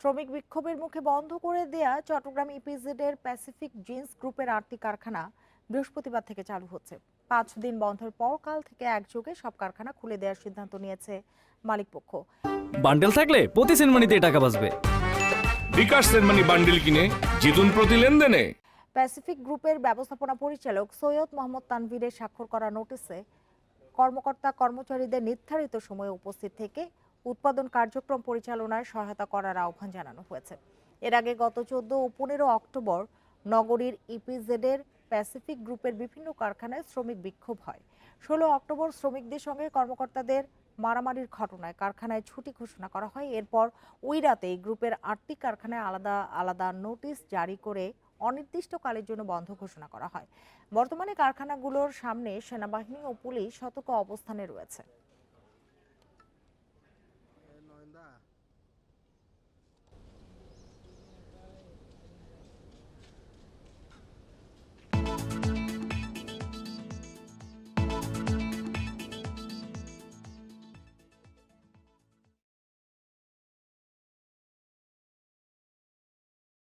শ্রমিক বিক্ষোভের মুখে বন্ধ করে দেয়া চট্টগ্রাম ইপিজেড এর প্যাসিফিক জিন্স গ্রুপের 8টি কারখানা বৃহস্পতিবার থেকে চালু হচ্ছে। 5 দিন বন্ধের পর কাল থেকে একযোগে সব কারখানা খুলে দেওয়ার সিদ্ধান্ত নিয়েছে মালিকপক্ষ। বান্ডেল থাকলে প্রতি সেনমানিতে টাকা বাঁচবে। বিকাশ সেনমানি বান্ডিল কিনে জিতুন প্রতি লেনদেনে। প্যাসিফিক গ্রুপের ব্যবস্থাপনা পরিচালক সৈয়দ মোহাম্মদ তানভীরের স্বাক্ষর করা নোটিশে কর্মকর্তা কর্মচারীদের নির্ধারিত সময়ে উপস্থিত থেকে উৎপাদন কার্যক্রম পরিচালনায় সহায়তা করার আহ্বান জানানো হয়েছে। এর আগে গত 14 ও 15 অক্টোবর নগরীর ইপিজেডের প্যাসিফিক গ্রুপের বিভিন্ন কারখানায় শ্রমিক বিক্ষোভ হয়। 16 অক্টোবর শ্রমিকদের সঙ্গে কর্মকর্তাদের মারামারির ঘটনায় কারখানায় ছুটি ঘোষণা করা হয়। এরপর ওই রাতেই গ্রুপের 8টি কারখানায় আলাদা আলাদা নোটিশ জারি করে অনির্দিষ্টকালের জন্য বন্ধ ঘোষণা করা হয়। বর্তমানে কারখানাগুলোর সামনে সেনাবাহিনী ও পুলিশ সতর্ক অবস্থানে রয়েছে।